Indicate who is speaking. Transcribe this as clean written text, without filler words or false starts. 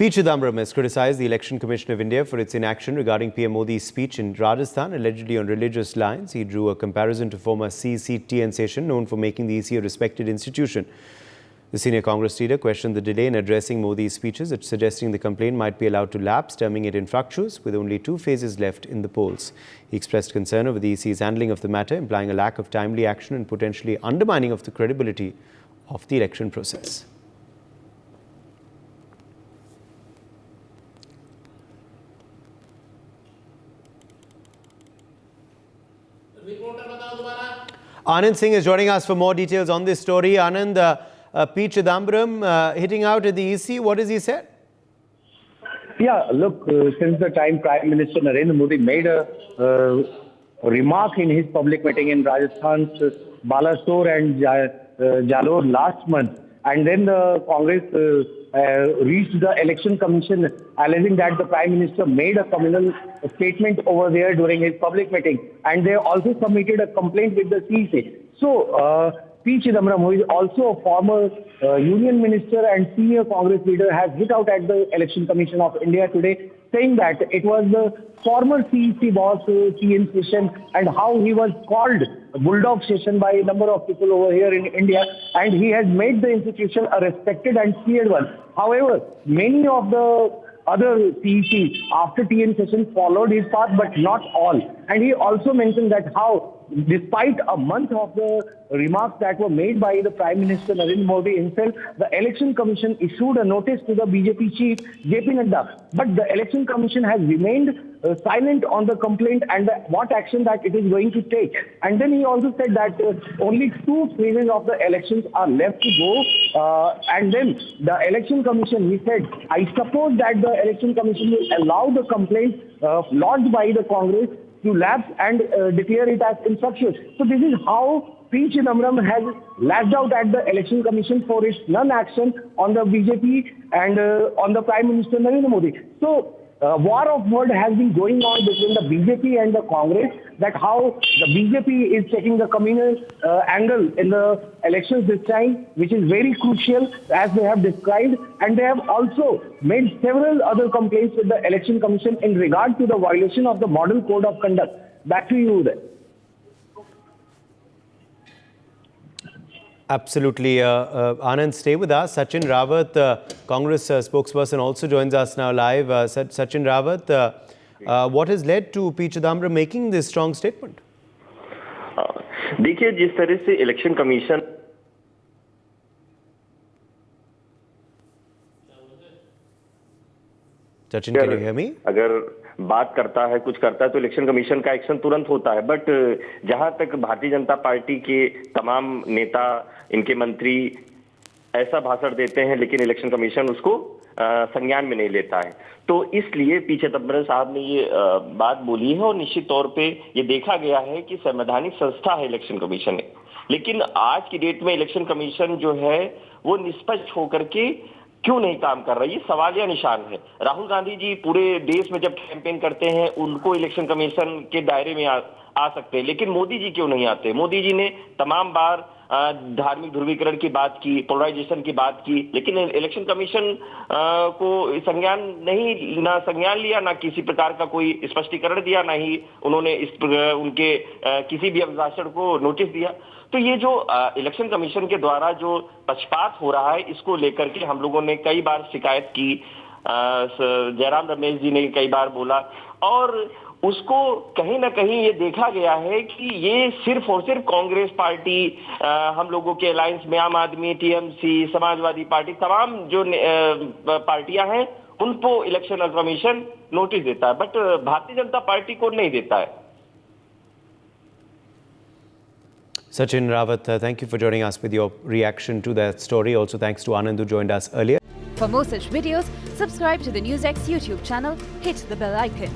Speaker 1: P. Chidambaram has criticised the Election Commission of India for its inaction regarding PM Modi's speech in Rajasthan, allegedly on religious lines. He drew a comparison to former CEC TN Seshan, known for making the EC a respected institution. The senior Congress leader questioned the delay in addressing Modi's speeches, suggesting the complaint might be allowed to lapse, terming it infructuous, with only 2 phases left in the polls. He expressed concern over the EC's handling of the matter, implying a lack of timely action and potentially undermining of the credibility of the election process. Anand Singh is joining us for more details on this story. Anand, P. Chidambaram hitting out at the EC, what has he said?
Speaker 2: Yeah, look, since the time Prime Minister Narendra Modi made a remark in his public meeting in Rajasthan's Balasore and Jalore last month, and then the Congress reached the Election Commission alleging that the Prime Minister made a communal statement over there during his public meeting, and they also submitted a complaint with the CEC. So, P. Chidambaram, who is also a former Union Minister and senior Congress leader, has hit out at the Election Commission of India today, saying that it was the former CEC boss, TN Seshan, and how he was called Bulldog Seshan by a number of people over here in India, and he has made the institution a respected and feared one. However, many of the other CECs after TN Seshan followed his path, but not all. And he also mentioned that how, despite a month of the remarks that were made by the Prime Minister Narendra Modi himself, the Election Commission issued a notice to the BJP chief, JP Nadda. But the Election Commission has remained silent on the complaint and what action that it is going to take. And then he also said that only 2 phases of the elections are left to go. And then the Election Commission, he said, I suppose that the Election Commission will allow the complaint lodged by the Congress to lapse and declare it as infructuous. So this is how P. Chidambaram has lashed out at the Election Commission for its non-action on the BJP and on the Prime Minister Narendra Modi. So war of word has been going on between the BJP and the Congress, that how the BJP is taking the communal angle in the elections this time, which is very crucial as they have described, and they have also made several other complaints with the Election Commission in regard to the violation of the Model Code of Conduct. Back to you, Uday.
Speaker 1: Absolutely. Anand, stay with us. Sachin Rawat, Congress spokesperson, also joins us now live. Sachin Rawat, what has led to P. Chidambaram making this strong statement?
Speaker 3: देखिए, जिस तरह से election commission
Speaker 1: Sachin, can you hear me?
Speaker 3: अगर बात करता है, कुछ करता है, तो इलेक्शन कमीशन का एक्शन तुरंत होता है। बट जहां तक भारतीय जनता पार्टी के तमाम नेता, इनके मंत्री ऐसा भाषण देते हैं, लेकिन इलेक्शन कमीशन उसको संज्ञान में नहीं लेता है। तो इसलिए पी. चिदंबरम साहब ने ये बात बोली है और निश्चित तौर पे ये देखा गया है कि संवैधानिक संस्था है इलेक्शन कमीशन है, लेकिन आज की डेट में इलेक्शन कमीशन जो है वो निष्पक्ष होकर के क्यों नहीं काम कर रहा है, ये सवालिया निशान है। राहुल गांधी जी पूरे देश में जब कैंपेन करते हैं, उनको इलेक्शन कमीशन के दायरे में आ सकते हैं, लेकिन मोदी जी क्यों नहीं आते? मोदी जी ने तमाम बार धार्मिक ध्रुवीकरण की बात की, पोलराइजेशन की बात की, लेकिन इलेक्शन कमीशन को संज्ञान लिया, ना किसी प्रकार का कोई स्पष्टीकरण दिया, ना ही उन्होंने उनके किसी भी अभिभाषण को नोटिस दिया। तो ये जो इलेक्शन कमीशन के द्वारा जो पक्षपात हो रहा है, इसको लेकर के हम लोगों ने कई बार शिकायत की, जयराम रमेश जी ने कई बार बोला, और उसको कहीं ना कहीं ये देखा गया है कि ये सिर्फ और सिर्फ कांग्रेस पार्टी, हम लोगों के अलायंस में आम आदमी, टीएमसी, समाजवादी पार्टी, तमाम जो पार्टियां हैं, उनको इलेक्शन कमीशन नोटिस देता है, बट भारतीय जनता पार्टी को नहीं देता है।
Speaker 1: Sachin Rawat, thank you for joining us with your reaction to that story. Also, thanks to Anand who joined us earlier.
Speaker 4: For more such videos, subscribe to the NewsX YouTube channel, hit the bell icon.